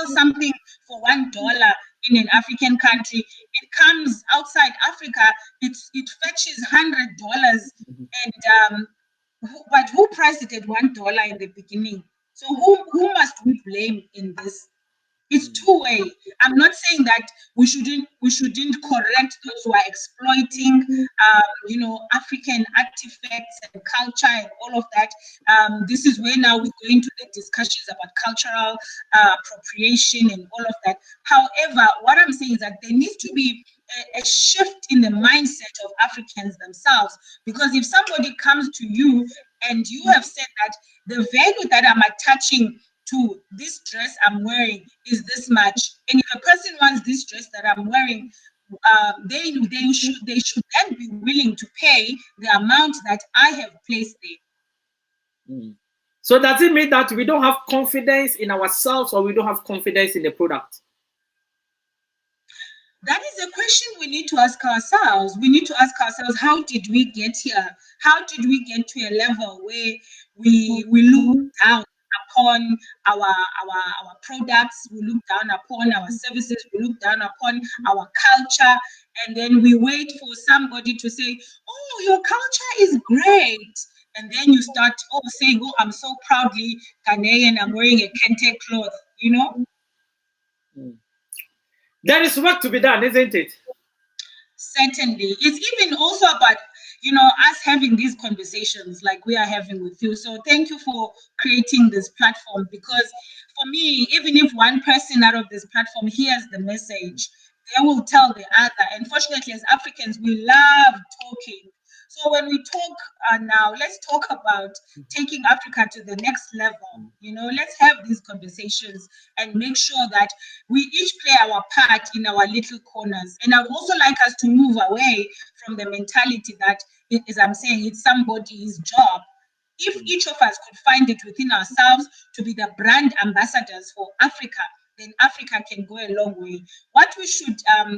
something for $1 in an African country. It comes outside Africa, it fetches $100, and but who priced it at $1 in the beginning? So who must we blame in this? It's two-way. I'm not saying that we shouldn't correct those who are exploiting African artifacts and culture and all of that. This is where now we go into the discussions about cultural appropriation and all of that. However, what I'm saying is that there needs to be a shift in the mindset of Africans themselves, because if somebody comes to you and you have said that the value that I'm attaching to this dress I'm wearing is this much, and if a person wants this dress that I'm wearing, they should then be willing to pay the amount that I have placed there. So does it mean that we don't have confidence in ourselves, or we don't have confidence in the product? That is a question we need to ask ourselves. We need to ask ourselves, how did we get here? How did we get to a level where we look down upon our products, we look down upon our services, we look down upon our culture, and then we wait for somebody to say, oh, your culture is great. And then you start saying, oh, I'm so proudly Ghanaian, I'm wearing a kente cloth, There is work to be done, isn't it? Certainly. It's even also about, us having these conversations like we are having with you. So thank you for creating this platform, because for me, even if one person out of this platform hears the message, they will tell the other. And fortunately, as Africans, we love talking. So when we talk now, let's talk about taking Africa to the next level. Let's have these conversations and make sure that we each play our part in our little corners. And I'd also like us to move away from the mentality that, as I'm saying, it's somebody's job. If each of us could find it within ourselves to be the brand ambassadors for Africa, then Africa can go a long way. What we should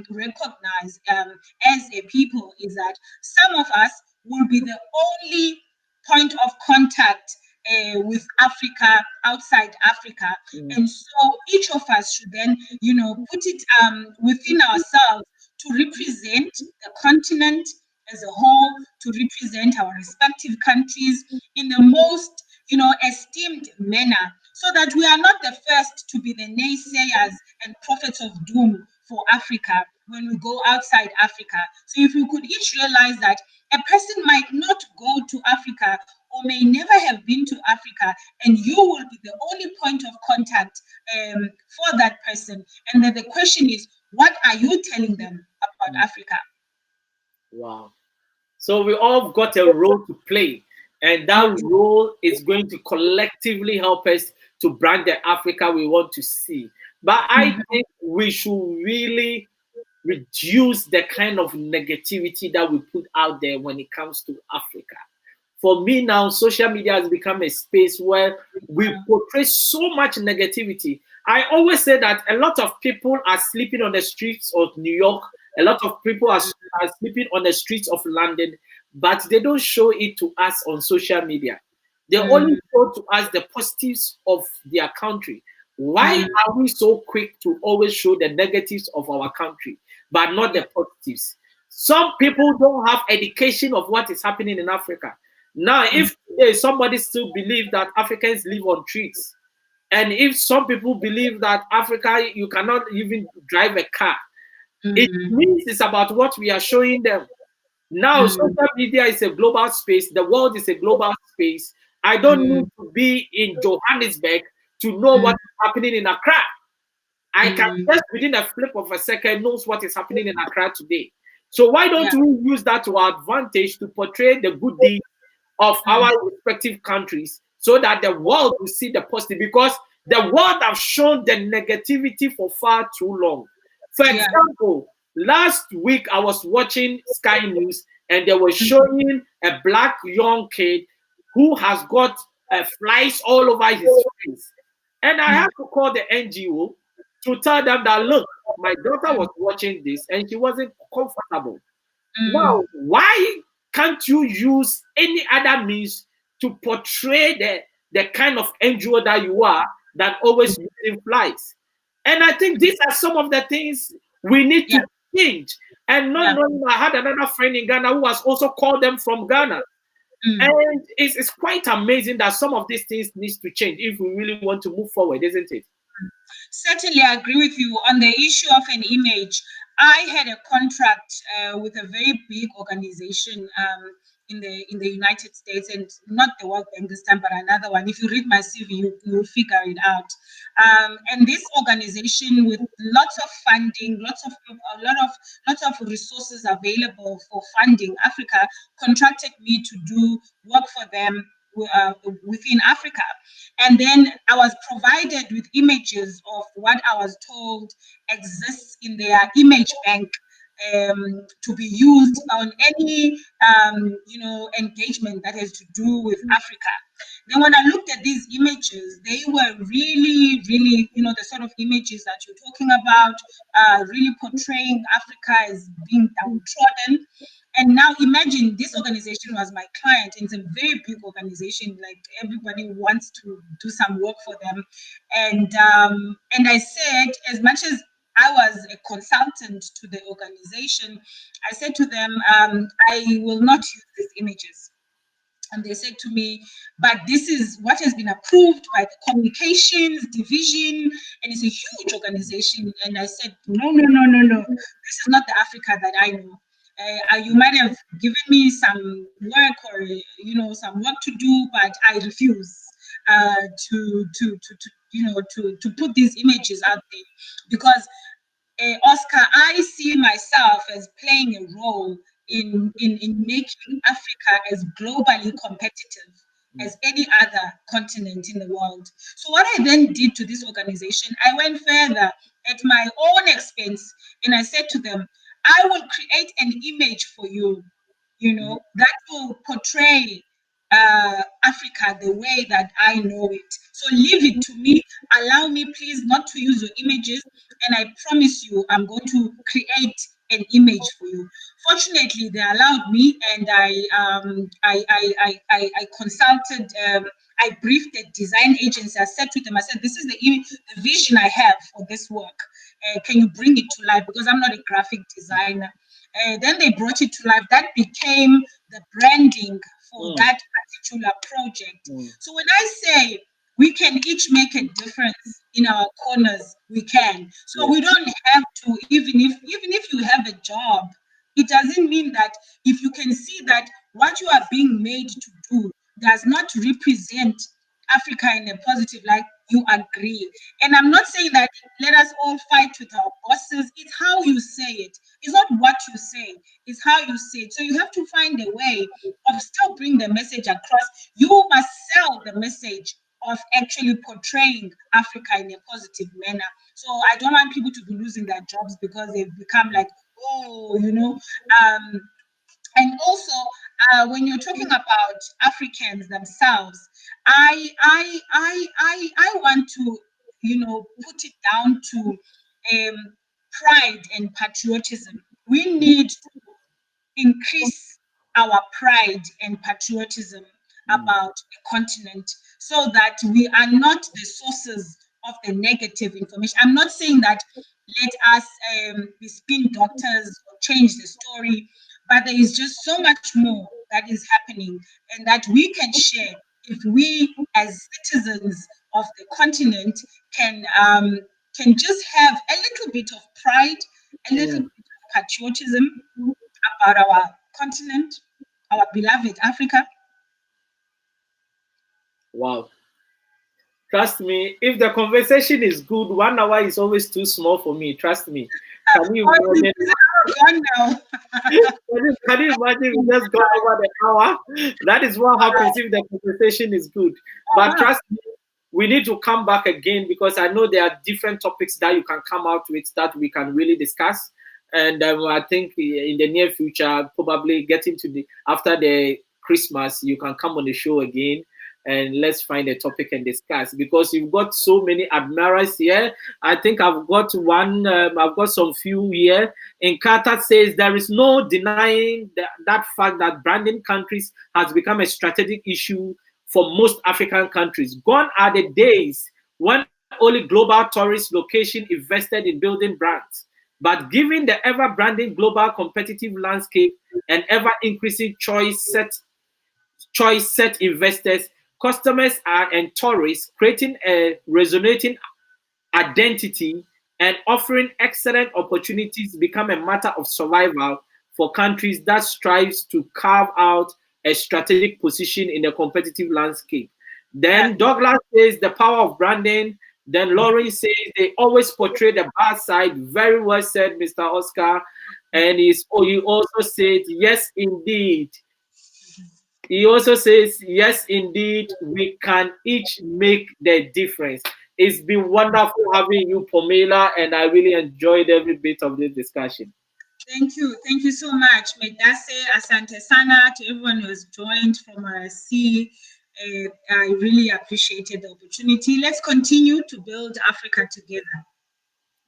recognize as a people is that some of us will be the only point of contact with Africa, outside Africa. And so each of us should then, put it within ourselves to represent the continent as a whole, to represent our respective countries in the most, esteemed manner, so that we are not the first to be the naysayers and prophets of doom for Africa when we go outside Africa. So if we could each realize that a person might not go to Africa or may never have been to Africa, and you will be the only point of contact for that person. And then the question is, what are you telling them about Africa? Wow. So we all got a role to play, and that role is going to collectively help us to brand the Africa we want to see. But I think we should really reduce the kind of negativity that we put out there when it comes to Africa. For me now, social media has become a space where we portray so much negativity. I always say that a lot of people are sleeping on the streets of New York. A lot of people are sleeping on the streets of London, but they don't show it to us on social media. They only show to us the positives of their country. Why are we so quick to always show the negatives of our country, but not the positives? Some people don't have education of what is happening in Africa. Now, if somebody still believes that Africans live on trees, and if some people believe that Africa, you cannot even drive a car, it means it's about what we are showing them. Now, social media is a global space. The world is a global space. I don't need to be in Johannesburg to know what is happening in Accra. I can just within a flip of a second knows what is happening in Accra today. So why don't we use that to our advantage to portray the good deeds of our respective countries, so that the world will see the positive, because the world have shown the negativity for far too long. For example, last week I was watching Sky News and they were showing a black young kid who has got flies all over his face. And I had to call the NGO to tell them that, look, my daughter was watching this and she wasn't comfortable. Now, why can't you use any other means to portray the kind of NGO that you are, that always using flies? And I think these are some of the things we need to change. And not knowing, I had another friend in Ghana who has also called them from Ghana. And it's quite amazing that some of these things needs to change if we really want to move forward, isn't it? Certainly, I agree with you on the issue of an image. I had a contract with a very big organization in the United States, and not the World Bank this time, but another one. If you read my CV, you'll figure it out. And this organization, with lots of funding, lots of resources available for funding Africa, contracted me to do work for them within Africa. And then I was provided with images of what I was told exists in their image bank to be used on any engagement that has to do with Africa. Then when I looked at these images, they were really, really, the sort of images that you're talking about, really portraying Africa as being downtrodden. And now imagine this organization was my client, and it's a very big organization. Like, everybody wants to do some work for them. And I said, as much as I was a consultant to the organization, I said to them, I will not use these images. And they said to me, but this is what has been approved by the communications division, and it's a huge organization. And I said, no. This is not the Africa that I know. You might have given me some work or some work to do, but I refuse to put these images out there, because Oscar, I see myself as playing a role in making Africa as globally competitive as any other continent in the world. So what I then did to this organization, I went further at my own expense, and I said to them, I will create an image for you, that will portray Africa the way that I know it. So leave it to me. Allow me, please, not to use your images, and I promise you, I'm going to create an image for you. Fortunately, they allowed me, and I consulted. I briefed the design agency. I said to them, this is the vision I have for this work. Can you bring it to life? Because I'm not a graphic designer. Then they brought it to life. That became the branding for that particular project. So when I say we can each make a difference in our corners, we can. So we don't have to, even if you have a job, it doesn't mean that if you can see that what you are being made to do does not represent Africa in a positive light, you agree. And I'm not saying that let us all fight with our bosses. It's how you say it. It's not what you say. It's how you say it. So you have to find a way of still bring the message across. You must sell the message of actually portraying Africa in a positive manner. So I don't want people to be losing their jobs because they've become like, and also, when you're talking about Africans themselves, I want to, put it down to pride and patriotism. We need to increase our pride and patriotism about the continent, so that we are not the sources of the negative information. I'm not saying that let us be spin doctors or change the story, but there is just so much more that is happening, and that we can share if we, as citizens of the continent, can just have a little bit of pride, a little bit of patriotism about our continent, our beloved Africa. Wow. Trust me, if the conversation is good, 1 hour is always too small for me. Trust me. Can you imagine? Can you imagine we just got over the hour? That is what happens if the conversation is good. But trust me, we need to come back again because I know there are different topics that you can come out with that we can really discuss. And I think in the near future, probably getting to the after the Christmas, you can come on the show again and let's find a topic and discuss because you've got so many admirers here. I think I've got one, I've got some few here. In Carter says there is no denying that fact that branding countries has become a strategic issue for most African countries. Gone are the days when only global tourist location invested in building brands. But given the ever branding global competitive landscape and ever increasing choice set investors, customers and tourists, creating a resonating identity and offering excellent opportunities become a matter of survival for countries that strives to carve out a strategic position in the competitive landscape. Then Douglas says the power of branding. Then Lauren says they always portray the bad side. Very well said, Mr. Oscar. And he also said, yes, indeed. He also says, yes, indeed, we can each make the difference. It's been wonderful having you, Pumela, and I really enjoyed every bit of this discussion. Thank you so much. Medase, Asante Sana, to everyone who has joined from RC. I really appreciated the opportunity. Let's continue to build Africa together.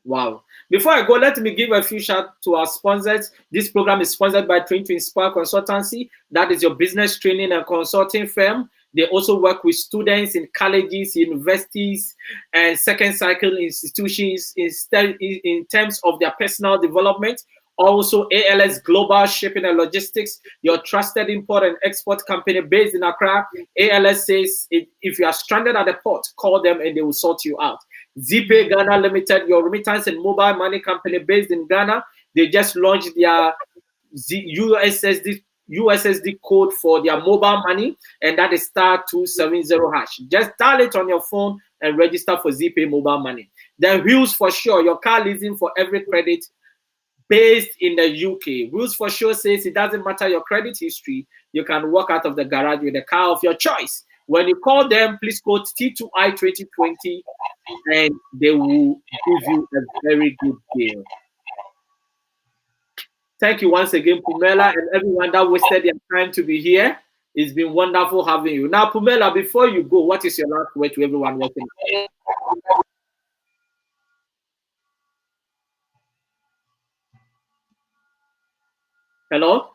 Wow. Before I go, let me give a few shout to our sponsors. This program is sponsored by Train to Inspire Consultancy. That is your business training and consulting firm. They also work with students in colleges, universities, and second cycle institutions in terms of their personal development. Also, ALS Global Shipping and Logistics, your trusted import and export company based in Accra. ALS says if you are stranded at the port, call them and they will sort you out. ZPay Ghana Limited, your remittance and mobile money company based in Ghana. They just launched their USSD code for their mobile money, and that is *270#. Just dial it on your phone and register for ZPay mobile money. Then Wheels for Sure, your car leasing for every credit based in the UK. Wheels for Sure says it doesn't matter your credit history, you can walk out of the garage with a car of your choice. When you call them, please quote T2I 2020 and they will give you a very good deal. Thank you once again, Pumela, and everyone that wasted their time to be here. It's been wonderful having you. Now, Pumela, before you go, what is your last word to everyone watching? Hello?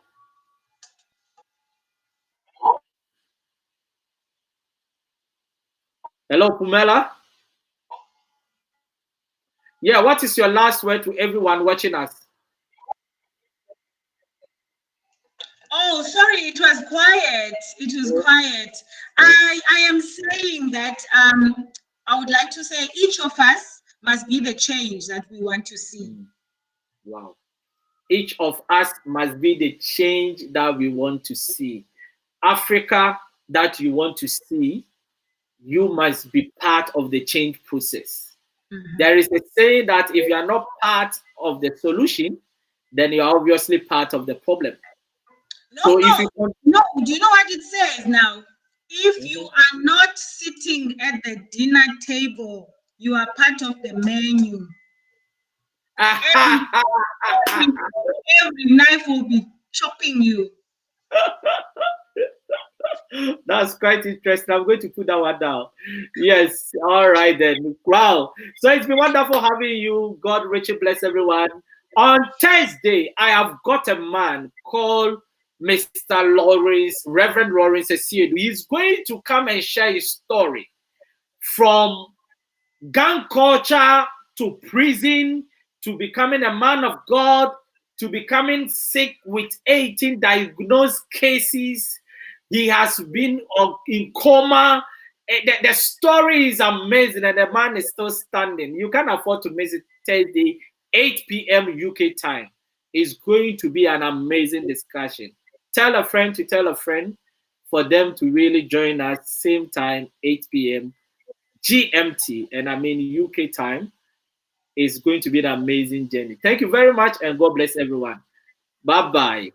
Hello, Pumela? Yeah, what is your last word to everyone watching us? Oh, sorry, it was quiet. It was quiet. I am saying that I would like to say each of us must be the change that we want to see. Wow. Each of us must be the change that we want to see. Africa that you want to see, you must be part of the change process. There is a saying that if you are not part of the solution, then you are obviously part of the problem. Do you know what it says now? If you are not sitting at the dinner table, you are part of the menu. Every knife will be chopping you. That's quite interesting. I'm going to put that one down. Yes. All right then. Wow. So it's been wonderful having you. God richly bless everyone. On Thursday, I have got a man called Mr. Lawrence, Reverend Lawrence Esiedu. He's going to come and share his story from gang culture to prison to becoming a man of God to becoming sick with 18 diagnosed cases. He has been in coma. The story is amazing and the man is still standing. You can't afford to miss it. Thursday, 8 p.m. UK time. It's going to be an amazing discussion. Tell a friend to tell a friend for them to really join us same time, 8 p.m. GMT, and I mean UK time. It's going to be an amazing journey. Thank you very much and God bless everyone. Bye-bye.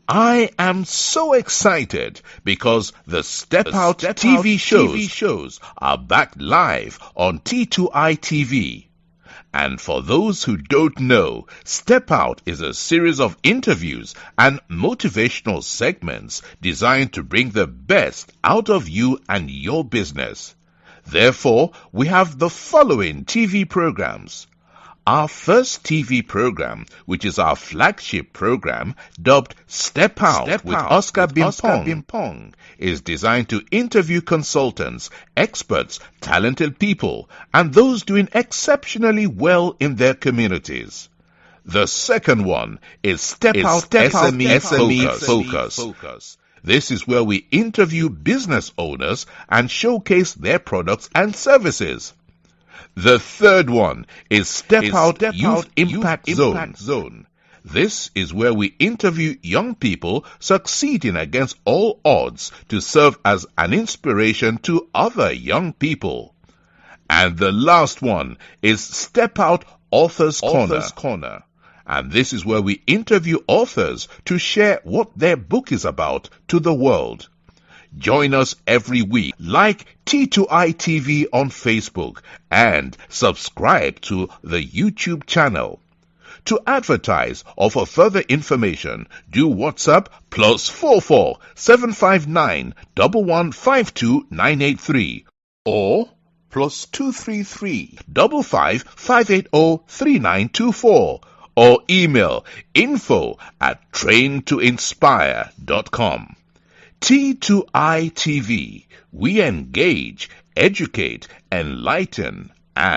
I am so excited because the Step Out TV shows are back live on T2I TV. And for those who don't know, Step Out is a series of interviews and motivational segments designed to bring the best out of you and your business. Therefore, we have the following TV programs. Our first TV program, which is our flagship program, dubbed Step Out with Oscar Bimpong, is designed to interview consultants, experts, talented people, and those doing exceptionally well in their communities. The second one is Step Out SME Focus. This is where we interview business owners and showcase their products and services. The third one is Step Out Youth Impact Zone. This is where we interview young people succeeding against all odds to serve as an inspiration to other young people. And the last one is Step Out Authors Corner. And this is where we interview authors to share what their book is about to the world. Join us every week. Like T2I TV on Facebook and subscribe to the YouTube channel. To advertise or for further information, do WhatsApp +44 759 1152 983 or +233 55 580 3924 or email info@traintoinspire.com. T2I TV. We engage, educate, enlighten,